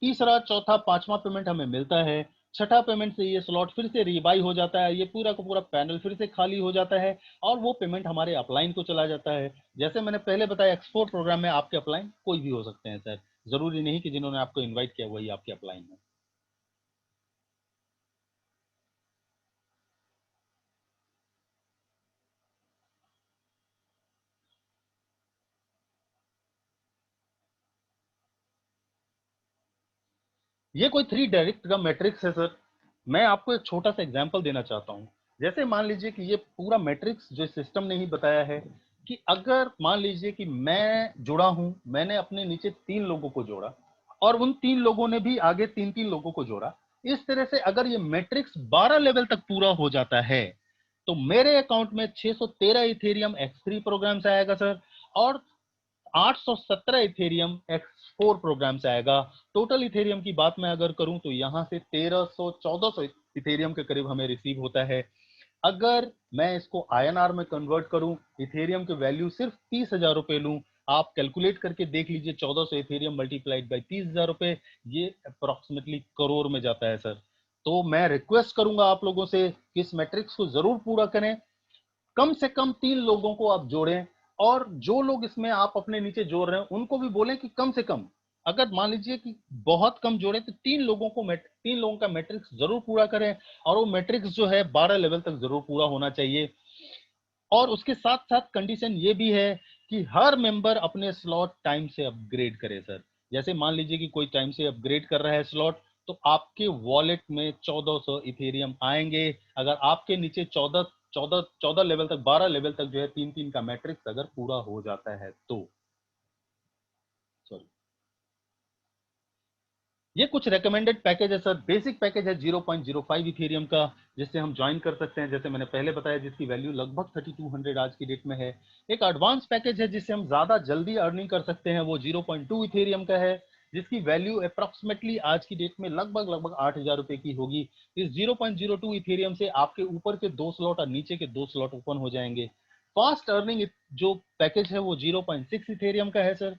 तीसरा चौथा पांचवा पेमेंट हमें मिलता है, छठा पेमेंट से ये स्लॉट फिर से रिबाई हो जाता है, ये पूरा का पूरा पैनल फिर से खाली हो जाता है और वो पेमेंट हमारे अपलाइन को चला जाता है। जैसे मैंने पहले बताया, X4 प्रोग्राम में आपके अपलाइन कोई भी हो सकते हैं सर, जरूरी नहीं कि जिन्होंने आपको इन्वाइट किया वही आपके अपलाइन है। ये कोई 3 डायरेक्ट का मैट्रिक्स है सर। मैं आपको एक छोटा सा एग्जांपल देना चाहता हूं। जैसे मान लीजिए कि ये पूरा मैट्रिक्स जो सिस्टम ने ही बताया है कि अगर मान लीजिए कि मैं जुड़ा हूं, मैंने अपने नीचे 3 लोगों को जोड़ा और उन 3 लोगों ने भी आगे 3-3 लोगों को जोड़ा, इस तरह से अगर ये मैट्रिक्स 12 लेवल तक पूरा हो जाता है तो मेरे अकाउंट में 613 इथेरियम X3 प्रोग्राम से आएगा सर, और 817 इथेरियम X4 प्रोग्राम से आएगा। टोटल इथेरियम की बात मैं अगर करूं तो यहां से 1300-1400 इथेरियम के करीब हमें रिसीव होता है। अगर मैं इसको INR में कन्वर्ट करूं, इथेरियम की वैल्यू सिर्फ 30,000 रुपए लूं, आप कैलकुलेट करके देख लीजिए, 1400 इथेरियम मल्टीप्लाइड बाई 30,000 रुपए, ये अप्रोक्सीमेटली करोड़ में जाता है सर। तो मैं रिक्वेस्ट करूंगा आप लोगों से कि इस मैट्रिक्स को जरूर पूरा करें, कम से कम 3 लोगों को आप जोड़ें, और जो लोग इसमें आप अपने नीचे जोड़ रहे हैं उनको भी बोलें कि कम से कम, अगर मान लीजिए कि बहुत कम जोड़े तो 3 लोगों का मैट्रिक्स जरूर पूरा करें, और वो मैट्रिक्स जो है 12 लेवल तक जरूर पूरा होना चाहिए। और उसके साथ साथ कंडीशन ये भी है कि हर मेंबर अपने स्लॉट टाइम से अपग्रेड करे सर। जैसे मान लीजिए कि कोई टाइम से अपग्रेड कर रहा है स्लॉट, तो आपके वॉलेट में 1400 इथेरियम आएंगे अगर आपके नीचे 14 लेवल तक, 12 लेवल तक जो है 3-3 का मैट्रिक्स अगर पूरा हो जाता है तो। सॉरी, ये कुछ रेकमेंडेड पैकेज है सर। बेसिक पैकेज है 0.05 इथेरियम का, जिससे हम ज्वाइन कर सकते हैं, जैसे मैंने पहले बताया, जिसकी वैल्यू लगभग 3200 आज की डेट में है। एक एडवांस पैकेज है जिससे हम ज्यादा जल्दी अर्निंग कर सकते हैं, वो 0.2 इथेरियम का है, जिसकी वैल्यू अप्रोक्सीमेटली आज की डेट में लगभग 8,000 रुपए की होगी। इस 0.02 इथेरियम से आपके ऊपर के 2 स्लॉट और नीचे के 2 स्लॉट ओपन हो जाएंगे। फास्ट अर्निंग जो पैकेज है वो 0.6 इथेरियम का है सर,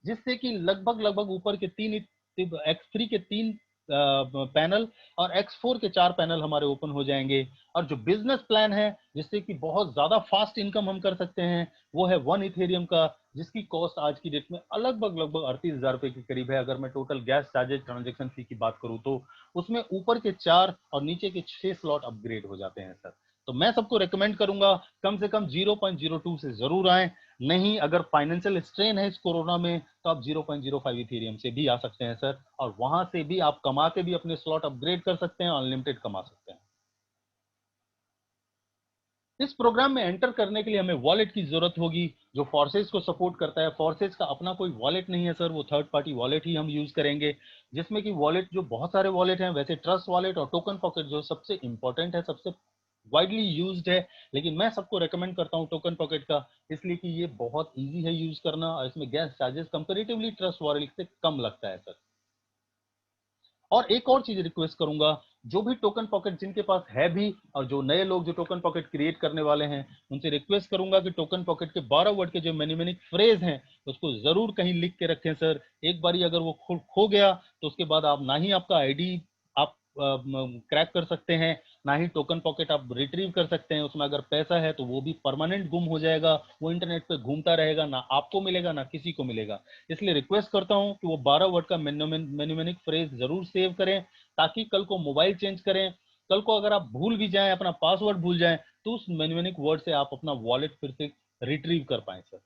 जिससे कि लगभग ऊपर के 3 X3 के 3 पैनल और X4 के 4 पैनल हमारे ओपन हो जाएंगे। और जो बिजनेस प्लान है जिससे कि बहुत ज्यादा फास्ट इनकम हम कर सकते हैं, वो है 1 इथेरियम का, जिसकी कॉस्ट आज की डेट में लगभग 38,000 रुपए के करीब है। अगर मैं टोटल गैस चार्जेस ट्रांजेक्शन फी की बात करूं तो उसमें ऊपर के 4 और नीचे के 6 स्लॉट अपग्रेड हो जाते हैं सर। तो मैं सबको रेकमेंड करूंगा कम से कम 0.02 से जरूर आए। नहीं, अगर फाइनेंशियल स्ट्रेन है इस कोरोना में तो आप 0.05 इथेरियम से भी आ सकते हैं सर, और वहां से भी आप कमा के भी अपने स्लॉट अपग्रेड कर सकते हैं, अनलिमिटेड कमा सकते हैं। इस प्रोग्राम में एंटर करने के लिए हमें वॉलेट की जरूरत होगी जो फोर्सेस को सपोर्ट करता है। फोर्सेस का अपना कोई वॉलेट नहीं है सर, वो थर्ड पार्टी वॉलेट ही हम यूज करेंगे, जिसमें कि वॉलेट जो बहुत सारे वॉलेट हैं, वैसे ट्रस्ट वॉलेट और टोकन पॉकेट जो सबसे इंपॉर्टेंट है, सबसे वाइडली यूज्ड है, लेकिन मैं सबको रेकमेंड करता हूं टोकन पॉकेट का, इसलिए कि ये बहुत इजी है यूज करना और इसमें gas charges comparatively trust wallet से कम लगता है सर। और एक और चीज रिक्वेस्ट करूंगा, जो भी टोकन पॉकेट जिनके पास है भी और जो नए लोग जो टोकन पॉकेट क्रिएट करने वाले हैं, उनसे रिक्वेस्ट करूंगा कि टोकन पॉकेट के 12 वर्ड के जो मेनिमेनिक फ्रेज हैं उसको जरूर कहीं लिख के रखें सर। एक बारी अगर वो खो गया तो उसके बाद आप ना ही आपका आईडी आप क्रैक कर सकते हैं, ना ही टोकन पॉकेट आप रिट्रीव कर सकते हैं। उसमें अगर पैसा है तो वो भी परमानेंट गुम हो जाएगा, वो इंटरनेट पे घूमता रहेगा, ना आपको मिलेगा ना किसी को मिलेगा। इसलिए रिक्वेस्ट करता हूं कि वो 12 वर्ड का मेनोमेनिक फ्रेज जरूर सेव करें, ताकि कल को मोबाइल चेंज करें, कल को अगर आप भूल भी जाएं, अपना पासवर्ड भूल जाएं, तो उस मेनोमेनिक वर्ड से आप अपना वॉलेट फिर से रिट्रीव कर पाए सर।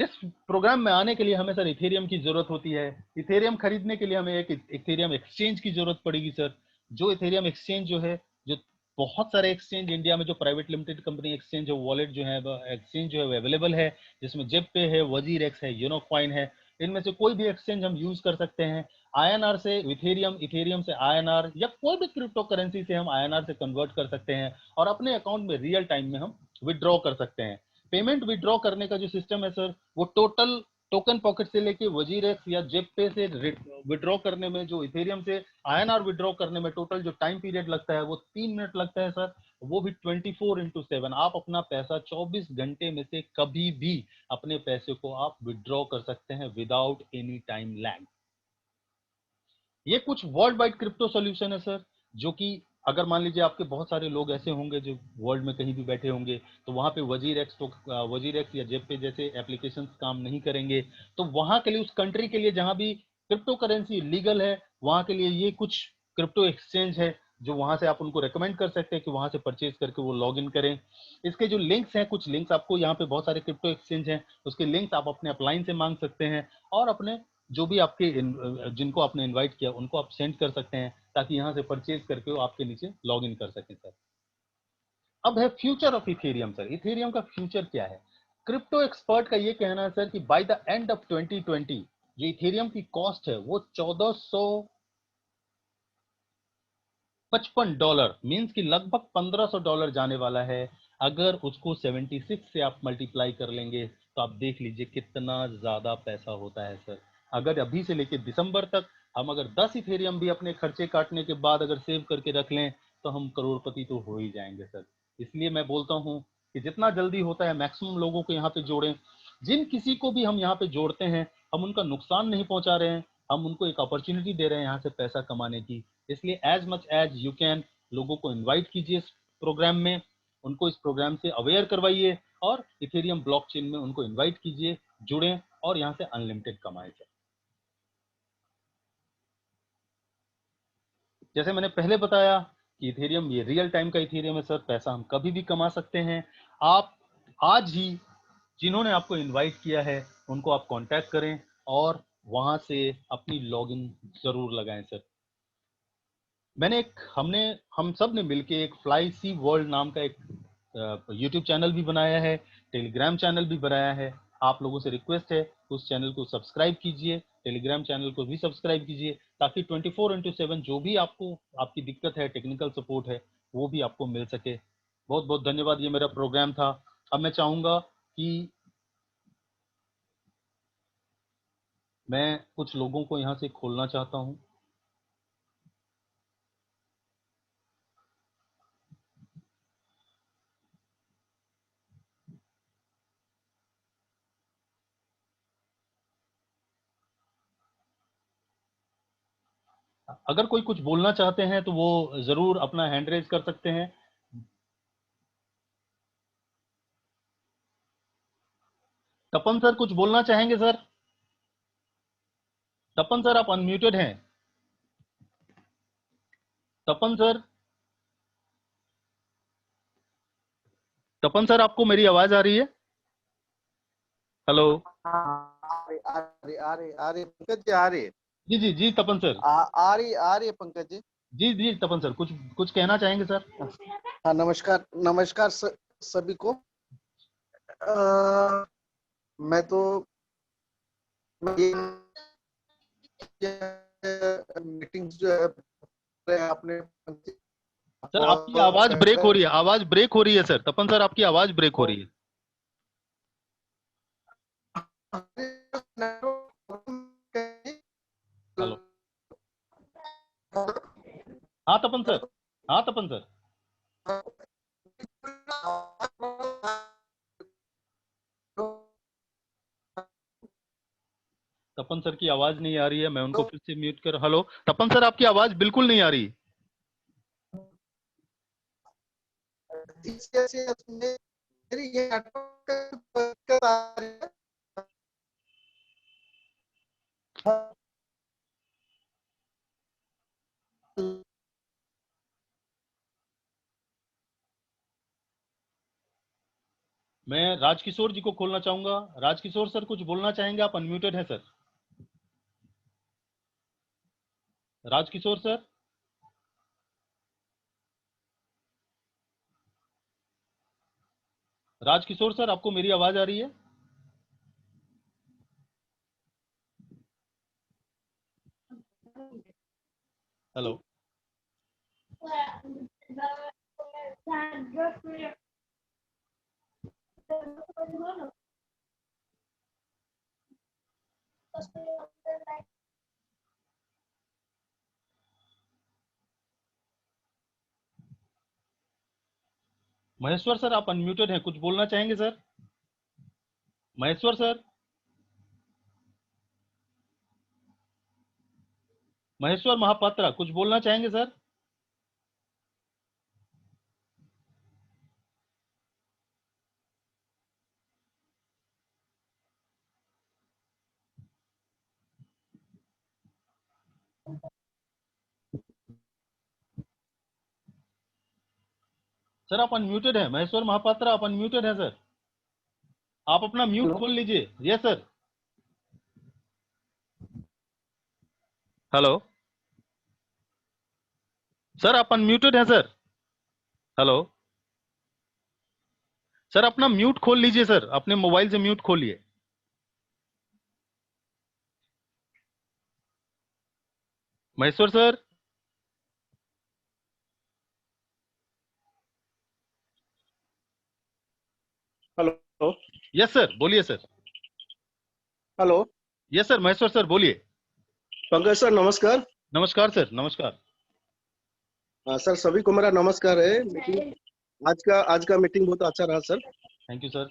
इस प्रोग्राम में आने के लिए हमें सर इथेरियम की जरूरत होती है। इथेरियम खरीदने के लिए हमें एक इथेरियम एक्सचेंज की जरूरत पड़ेगी सर। जो इथेरियम एक्सचेंज जो है, जो बहुत सारे एक्सचेंज इंडिया में जो प्राइवेट लिमिटेड कंपनी एक्सचेंज है, वॉलेट जो है, एक्सचेंज जो है अवेलेबल है, जिसमें जेप पे है, वजीर एक्स है, यूनोकॉइन है, इनमें से कोई भी एक्सचेंज हम यूज कर सकते हैं। आईएनआर से इथेरियम, इथेरियम से आईएनआर, या कोई भी क्रिप्टो करेंसी से हम आईएनआर से कन्वर्ट कर सकते हैं और अपने अकाउंट में रियल टाइम में हम विड्रॉ कर सकते हैं। पेमेंट विड्रॉ करने का जो सिस्टम है सर, वो टोटल टोकन पॉकेट से लेके वजीरेक्स या जेपे से विड्रॉ करने में, जो इथेरियम से आईएनआर विड्रॉ करने में टोटल जो टाइम पीरियड लगता है वो 3 मिनट लगता है सर, वो भी 24/7। आप अपना पैसा 24 घंटे में से कभी भी अपने पैसे को आप विड्रॉ कर सकते हैं विदाउट एनी टाइम लैग। ये कुछ वर्ल्ड वाइड क्रिप्टो सॉल्यूशन है सर, जो कि अगर मान लीजिए आपके बहुत सारे लोग ऐसे होंगे जो वर्ल्ड में कहीं भी बैठे होंगे, तो वहां पे वजीर एक्स या जेपे जैसे एप्लीकेशंस काम नहीं करेंगे, तो वहां के लिए, उस कंट्री के लिए जहां भी क्रिप्टो करेंसी लीगल है, वहां के लिए ये कुछ क्रिप्टो एक्सचेंज है जो वहां से आप उनको रेकमेंड कर सकते हैं कि वहां से परचेज करके वो लॉग इन करें। इसके जो लिंक्स हैं, कुछ लिंक्स आपको यहाँ पे, बहुत सारे क्रिप्टो एक्सचेंज हैं, उसके लिंक्स आप अपने अपलाइन से मांग सकते हैं और अपने जो भी आपके जिनको आपने इनवाइट किया उनको आप सेंड कर सकते हैं, ताकि यहाँ से परचेज करके वो आपके नीचे लॉग इन कर सकें सर। अब है future of Ethereum sir. Ethereum का फ्यूचर क्या है? क्रिप्टो एक्सपर्ट का ये कहना है सर कि बाय द एंड ऑफ 2020 जो इथेरियम की कॉस्ट है वो $1455 मीन्स कि लगभग $1500 जाने वाला है। अगर उसको 76 से आप मल्टीप्लाई कर लेंगे तो आप देख लीजिए कितना ज्यादा पैसा होता है सर। अगर अभी से लेके दिसंबर तक हम अगर 10 इथेरियम भी अपने खर्चे काटने के बाद अगर सेव करके रख लें तो हम करोड़पति तो हो ही जाएंगे सर। इसलिए मैं बोलता हूं कि जितना जल्दी होता है मैक्सिमम लोगों को यहाँ पे जोड़ें। जिन किसी को भी हम यहाँ पे जोड़ते हैं, हम उनका नुकसान नहीं पहुंचा रहे हैं, हम उनको एक अपॉर्चुनिटी दे रहे हैं यहाँ से पैसा कमाने की। इसलिए as much as you can लोगों को इनवाइट कीजिए इस प्रोग्राम में, उनको इस प्रोग्राम से अवेयर करवाइए और इथेरियम ब्लॉकचेन में उनको इनवाइट कीजिए, जुड़ें और यहाँ से अनलिमिटेड कमाएं सर। जैसे मैंने पहले बताया कि इथेरियम ये रियल टाइम का इथेरियम है सर, पैसा हम कभी भी कमा सकते हैं। आप आज ही जिन्होंने आपको इनवाइट किया है उनको आप कांटेक्ट करें और वहां से अपनी लॉगिन जरूर लगाएं सर। हम सब ने मिलके एक फ्लाई सी वर्ल्ड नाम का एक यूट्यूब चैनल भी बनाया है, टेलीग्राम चैनल भी बनाया है। आप लोगों से रिक्वेस्ट है उस चैनल को सब्सक्राइब कीजिए, टेलीग्राम चैनल को भी सब्सक्राइब कीजिए, ताकि 24/7 जो भी आपको आपकी दिक्कत है, टेक्निकल सपोर्ट है, वो भी आपको मिल सके। बहुत बहुत धन्यवाद। ये मेरा प्रोग्राम था। अब मैं चाहूंगा कि मैं कुछ लोगों को यहाँ से खोलना चाहता हूँ। अगर कोई कुछ बोलना चाहते हैं तो वो जरूर अपना हैंड रेज कर सकते हैं। तपन सर कुछ बोलना चाहेंगे सर? तपन सर आप अनम्यूटेड हैं। तपन सर, तपन सर आपको मेरी आवाज आ रही है? हेलो। आ रही पंकज जी, आ रही। जी जी जी तपन सर। आ रही है पंकज जी। जी जी तपन सर, कुछ कुछ कहना चाहेंगे सर? हाँ, नमस्कार नमस्कार सभी को। मैं तो मीटिंग्स जो है आपने सर आपकी आवाज ब्रेक हो रही है, आवाज ब्रेक हो रही है सर। तपन सर आपकी आवाज ब्रेक हो रही है। हेलो। हाँ तपन सर, हाँ तपन सर। तपन सर की आवाज नहीं आ रही है, मैं उनको फिर से म्यूट कर। हेलो तपन सर आपकी आवाज बिल्कुल नहीं आ रही। मेरी ये दिक्कत आ रही है। मैं राजकिशोर जी को खोलना चाहूंगा। राजकिशोर सर कुछ बोलना चाहेंगे? आप अनम्यूटेड हैं sir. Rajkishore sir. Rajkishore sir आपको मेरी आवाज आ रही है? हेलो। महेश्वर सर आप अनम्यूटेड हैं, कुछ बोलना चाहेंगे सर? महेश्वर सर, महेश्वर महापात्रा कुछ बोलना चाहेंगे सर? सर आप अनम्यूटेड हैं, महेश्वर महापात्रा आप अनम्यूटेड हैं सर, आप अपना म्यूट खोल लीजिए। Yes sir. हेलो सर आप अनम्यूटेड हैं सर। हेलो सर अपना म्यूट खोल लीजिए सर, अपने मोबाइल से म्यूट खोलिए। Maheshwar sir. Hello. Yes sir बोलिए सर। Hello. Yes sir Maheshwar sir बोलिए। पंकज सर नमस्कार। नमस्कार सर नमस्कार। सर सभी को मेरा नमस्कार है। मीटिंग आज का मीटिंग बहुत अच्छा रहा sir. Thank you sir.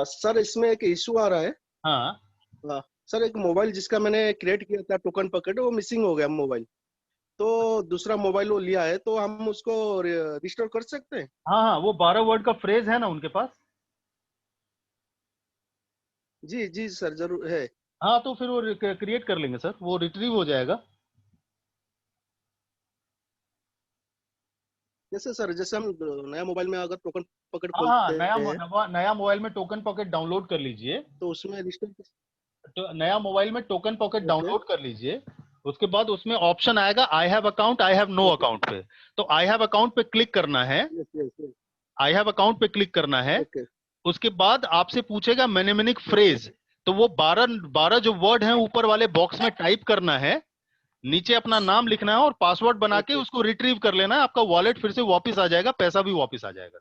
Sir इसमें एक इशू आ रहा है। हाँ सर एक मोबाइल जिसका मैंने क्रिएट किया था टोकन पॉकेट, वो मिसिंग हो गया मोबाइल। तो दूसरा मोबाइल वो लिया है, तो हम उसको रिस्टोर कर सकते हैं? हाँ हाँ, वो 12 वर्ड का फ्रेज है ना उनके पास? जी जी सर जरूर है। हाँ तो फिर वो क्रिएट कर लेंगे सर, वो रिट्रीव हो जाएगा। जैसे सर, जैसे हम नया मोबाइल में अगर टोकन पॉकेट हाँ हाँ, खोलते हैं नया मोबाइल में टोकन पॉकेट डाउनलोड कर लीजिए। तो उसमें रिस्टोर। तो नया मोबाइल में टोकन पॉकेट ओके डाउनलोड कर लीजिए। उसके बाद उसमें ऑप्शन आएगा I have account I have no okay. Account पे। तो आई हैव अकाउंट पे क्लिक करना है। Yes yes yes. I have account पे क्लिक करना है। ओके उसके बाद आपसे पूछेगा मेनेमेनिक फ्रेज। तो वो 12 जो वर्ड हैं ऊपर वाले बॉक्स में टाइप करना है, नीचे अपना नाम लिखना है और पासवर्ड बना के ओके उसको रिट्रीव कर लेना है। आपका वॉलेट फिर से वापस आ जाएगा, पैसा भी वापस आ जाएगा।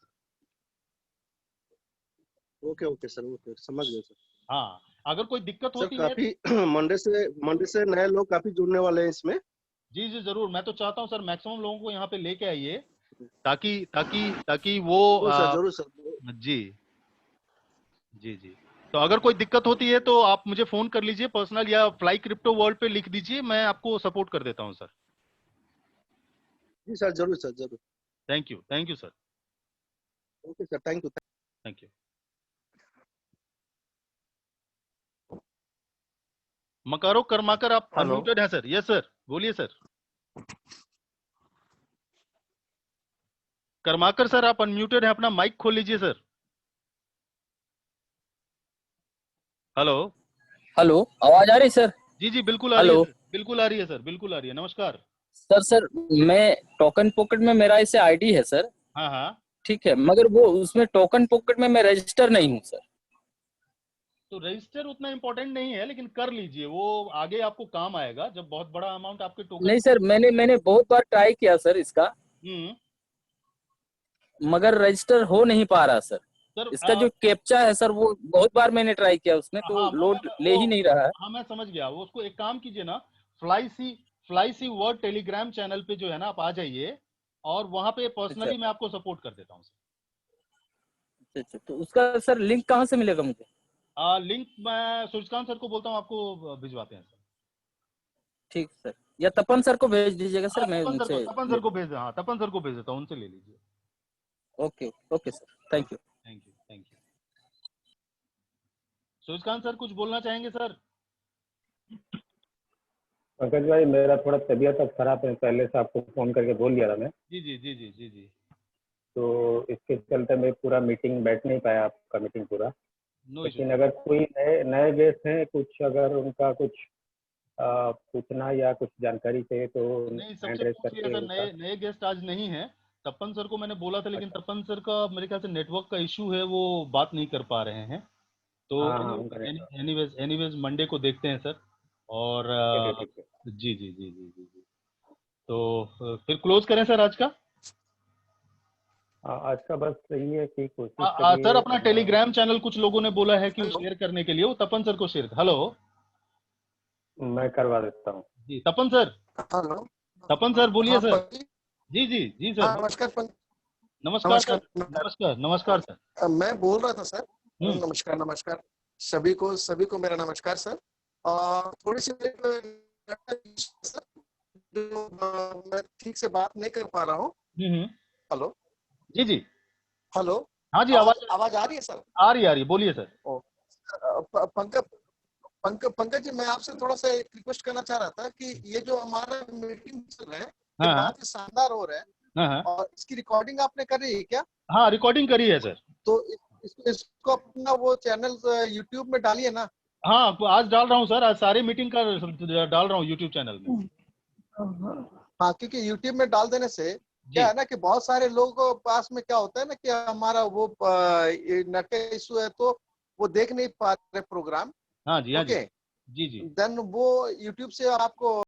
ओके। ओके सर, ओके समझ गए सर। हाँ, अगर कोई दिक्कत सर होती है। काफी मंडे से नए लोग काफी जुड़ने वाले हैं इसमें। जी जी जरूर, मैं तो चाहता हूँ सर मैक्सिमम लोगों को यहाँ पे लेके आइए, ताकि ताकि ताकि वो जरूर सर जरूर सर। जी जी जी। तो अगर कोई दिक्कत होती है तो आप मुझे फोन कर लीजिए पर्सनल, या फ्लाई क्रिप्टो वर्ल्ड पे लिख दीजिए, मैं आपको सपोर्ट कर देता हूँ सर। जी सर जरूर सर जरूर। Thank you sir. Okay sir, thank you. Thank you. मकारो कर्माकर आप हेलो। अनम्यूटेड हैं सर। यस सर बोलिए सर। कर्माकर सर आप अनम्यूटेड हैं, अपना माइक खोल लीजिए सर। हेलो। हेलो, आवाज आ रही सर? जी जी बिल्कुल आ रही है हेलो सर, बिल्कुल आ रही है सर, बिल्कुल आ रही है। नमस्कार। सर, मैं टोकन पॉकेट में मेरा इसे आईडी है सर। हाँ हाँ। ठीक है, मगर वो उसमें टोकन पॉकेट में मैं रजिस्टर नहीं हूँ सर। तो रजिस्टर उतना इंपॉर्टेंट नहीं है, लेकिन कर लीजिए, वो आगे आपको काम आएगा जब बहुत बड़ा अमाउंट आपके टोकन। नहीं सर, मैंने बहुत बार ट्राई किया सर इसका, हम्म। मगर रजिस्टर हो नहीं पा रहा सर। सर इसका जो कैप्चा है सर, वो बहुत बार मैंने ट्राई किया उसमें, तो हाँ लोड ले ही नहीं रहा है। हाँ मैं समझ गया। वो उसको एक काम कीजिए ना, फ्लाई सी वर्ड टेलीग्राम चैनल पे जो है ना आप आ जाइए, और वहां पे अच्छा पर्सनली मैं आपको सपोर्ट कर देता हूँ। अच्छा, तो उसका सर लिंक कहाँ से मिलेगा मुझे? लिंक मैं सूर्यकांत सर को बोलता हूँ, आपको भिजवाते हैं सर। ठीक सर, या तपन सर को भेज दीजिएगा सर, मैं उनसे तपन सर ले को भेज दे, हाँ तपन सर को भेज देता हूँ, उनसे ले लीजिए। Okay okay sir, thank you. Thank you. Suryakant sir कुछ बोलना चाहेंगे सर? पंकज भाई, मेरा थोड़ा तबीयत अब खराब है, पहले से आपको फोन करके बोल दिया था मैं। जी जी जी जी जी जी। तो इसके चलते मैं पूरा मीटिंग बैठ नहीं पाया, आपका मीटिंग पूरा। नो इशू लेकिन सर। अगर कोई नए नए गेस्ट हैं, कुछ अगर उनका कुछ पूछना या कुछ जानकारी चाहिए तो नहीं हैंड सबसे रेस पूछ लिया करके सर, उनका। नए गेस्ट आज नहीं है। तपन सर को मैंने बोला था, लेकिन अच्छा। तपन सर का मेरे ख्याल से नेटवर्क का इशू है, वो बात नहीं कर पा रहे हैं। तो हाँ हाँ, उनका नेटवर्क। एनीवेज मंडे को देखते हैं सर। और ठीक है ठीक है। जी जी जी जी जी जी। तो फिर क्लोज करें सर आज का? आज का बस यही है कि कोशिश सर करिए। अपना टेलीग्राम चैनल कुछ लोगों ने बोला है कि शेयर करने के लिए, वो तपन सर को शेयर। हेलो, मैं करवा देता हूँ। जी तपन सर। हेलो। तपन सर बोलिए हाँ, सर। पंकज। जी जी जी हाँ, सर। नमस्कार नमस्कार सर। नमस्कार। नमस्कार नमस्कार सर। मैं बोल रहा था सर। हम्म। नमस्कार नमस्कार। सभी को मेरा नमस्कार सर। थोड़ी सी सर, जो मैं ठीक से बात नहीं कर पा रहा हूँ। हम्म। हेलो। जी जी। हेलो। हाँ जी, आवाज आवाज आवाज आ रही है सर? आ रही, बोलिए सर। पंकज पंकज जी, मैं आपसे थोड़ा सा एक रिक्वेस्ट करना चाह रहा था कि ये जो हमारा मीटिंग चल रहा है, ये हाँ हाँ बहुत ही शानदार हो रहा है। हाँ हाँ। और इसकी रिकॉर्डिंग आपने करी है क्या? हाँ रिकॉर्डिंग करी है सर। तो इसको अपना वो चैनल यूट्यूब में डालिए ना। हाँ आज डाल रहा हूँ सर, आज सारे मीटिंग का डाल रहा हूँ यूट्यूब चैनल में। हाँ, क्योंकि यूट्यूब में डाल देने से क्या जी है ना कि बहुत सारे लोगों को पास में क्या होता है ना कि हमारा वो नेट का इशू है, तो वो देख नहीं पा रहे प्रोग्राम। हाँ जी हाँ जी ओके, जी जी। देन वो यूट्यूब से आपको